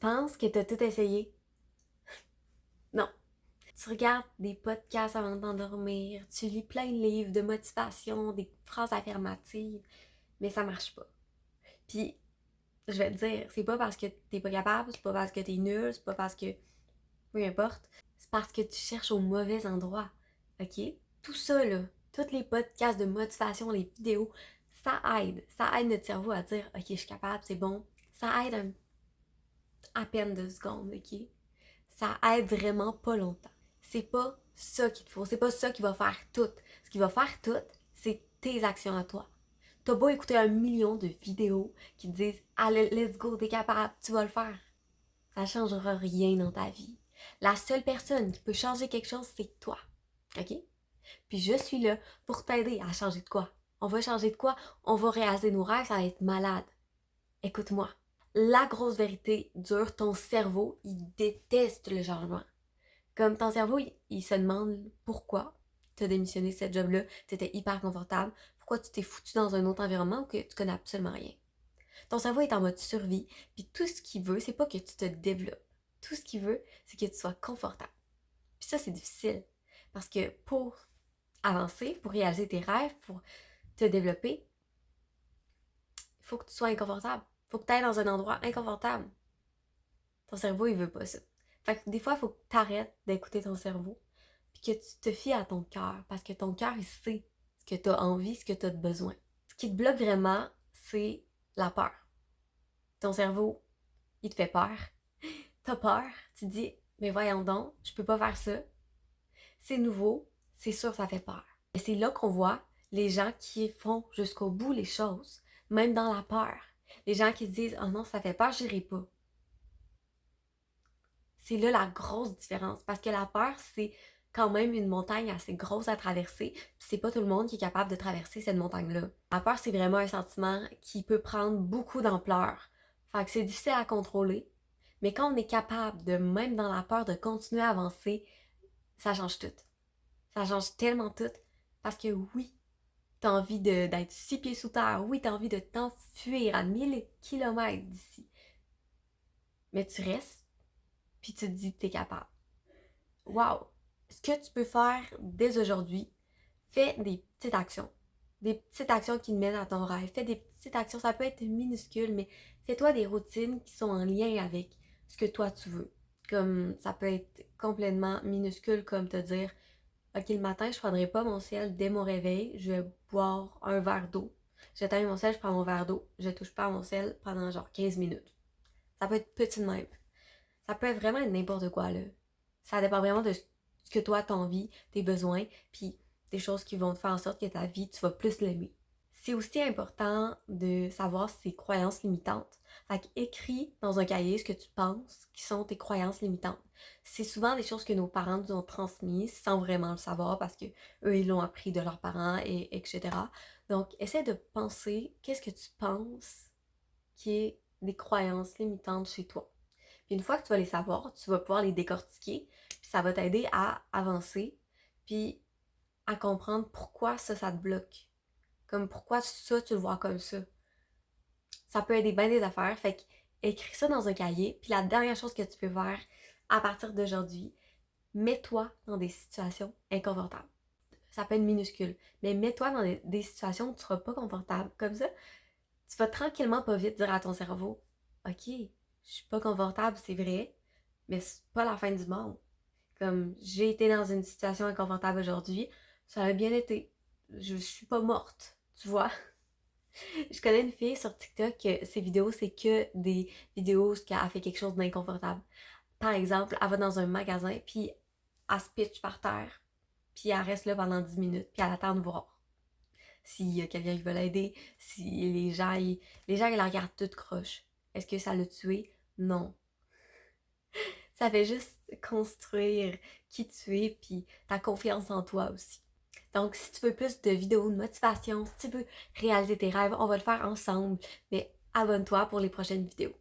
penses que t'as tout essayé? Non. Tu regardes des podcasts avant de t'endormir, tu lis plein de livres de motivation, des phrases affirmatives, mais ça marche pas. Puis, je vais te dire, c'est pas parce que t'es pas capable, c'est pas parce que t'es nul, c'est pas parce que... Peu importe. C'est parce que tu cherches au mauvais endroit. OK? Tout ça, là, tous les podcasts de motivation, les vidéos, ça aide. Ça aide notre cerveau à dire, OK, je suis capable, c'est bon. Ça aide à peine 2 secondes, OK? Ça aide vraiment pas longtemps. C'est pas ça qu'il te faut. C'est pas ça qui va faire tout. Ce qui va faire tout, c'est tes actions à toi. T'as beau écouter 1 million de vidéos qui te disent allez, let's go, t'es capable, tu vas le faire. Ça changera rien dans ta vie. La seule personne qui peut changer quelque chose, c'est toi. OK? Puis je suis là pour t'aider à changer de quoi. On va changer de quoi? On va réaliser nos rêves, ça va être malade. Écoute-moi. La grosse vérité dure, ton cerveau, il déteste le changement. Comme ton cerveau, il se demande pourquoi tu as démissionné de cette job-là, tu étais hyper confortable, pourquoi tu t'es foutu dans un autre environnement où que tu connais absolument rien. Ton cerveau est en mode survie, puis tout ce qu'il veut, c'est pas que tu te développes. Tout ce qu'il veut, c'est que tu sois confortable. Puis ça, c'est difficile. Parce que pour avancer, pour réaliser tes rêves, pour te développer, il faut que tu sois inconfortable. Il faut que tu ailles dans un endroit inconfortable. Ton cerveau, il veut pas ça. Fait que des fois, il faut que tu arrêtes d'écouter ton cerveau, puis que tu te fies à ton cœur, parce que ton cœur, il sait ce que tu as envie, ce que tu as besoin. Ce qui te bloque vraiment, c'est la peur. Ton cerveau, il te fait peur. T'as peur, tu te dis, mais voyons donc, je peux pas faire ça. C'est nouveau, c'est sûr ça fait peur. Et c'est là qu'on voit les gens qui font jusqu'au bout les choses, même dans la peur. Les gens qui se disent, oh non, ça fait peur, j'irai pas. C'est là la grosse différence, parce que la peur, c'est quand même une montagne assez grosse à traverser, puis c'est pas tout le monde qui est capable de traverser cette montagne-là. La peur, c'est vraiment un sentiment qui peut prendre beaucoup d'ampleur. Fait que c'est difficile à contrôler, mais quand on est capable de, même dans la peur, de continuer à avancer, ça change tout. Ça change tellement tout, parce que oui, t'as envie d'être 6 pieds sous terre, oui, t'as envie de t'enfuir à 1000 kilomètres d'ici, mais tu restes, puis tu te dis que t'es capable. Wow! Ce que tu peux faire dès aujourd'hui, fais des petites actions. Des petites actions qui te mènent à ton rêve. Fais des petites actions, ça peut être minuscule, mais fais-toi des routines qui sont en lien avec ce que toi tu veux. Comme ça peut être complètement minuscule, comme te dire, OK, le matin, je prendrai pas mon ciel dès mon réveil, je vais boire un verre d'eau. J'éteins mon ciel, je prends mon verre d'eau, je touche pas à mon ciel pendant genre 15 minutes. Ça peut être petit de même. Ça peut être vraiment être n'importe quoi, là. Ça dépend vraiment de ce que toi t'as envie, tes besoins, puis des choses qui vont te faire en sorte que ta vie, tu vas plus l'aimer. C'est aussi important de savoir ses croyances limitantes. Fait qu'écris dans un cahier ce que tu penses qui sont tes croyances limitantes. C'est souvent des choses que nos parents nous ont transmises sans vraiment le savoir parce que eux ils l'ont appris de leurs parents et etc. Donc essaie de penser qu'est-ce que tu penses qui est des croyances limitantes chez toi. Puis une fois que tu vas les savoir, tu vas pouvoir les décortiquer, puis ça va t'aider à avancer, puis à comprendre pourquoi ça te bloque. Comme pourquoi ça, tu le vois comme ça. Ça peut aider bien des affaires, fait que écris ça dans un cahier, puis la dernière chose que tu peux faire à partir d'aujourd'hui, mets-toi dans des situations inconfortables. Ça peut être minuscule, mais mets-toi dans des situations où tu ne seras pas confortable. Comme ça, tu vas tranquillement pas vite dire à ton cerveau, OK, je suis pas confortable, c'est vrai, mais c'est pas la fin du monde. Comme j'ai été dans une situation inconfortable aujourd'hui, ça a bien été. Je suis pas morte, tu vois. Je connais une fille sur TikTok que ses vidéos, c'est que des vidéos où elle a fait quelque chose d'inconfortable. Par exemple, elle va dans un magasin, puis elle se pitch par terre, puis elle reste là pendant 10 minutes, puis elle attend de voir s'il y a quelqu'un qui veut l'aider, si les gens ils la regardent toute croche. Est-ce que ça l'a tué? Non. Ça fait juste construire qui tu es puis ta confiance en toi aussi. Donc, si tu veux plus de vidéos de motivation, si tu veux réaliser tes rêves, on va le faire ensemble. Mais abonne-toi pour les prochaines vidéos.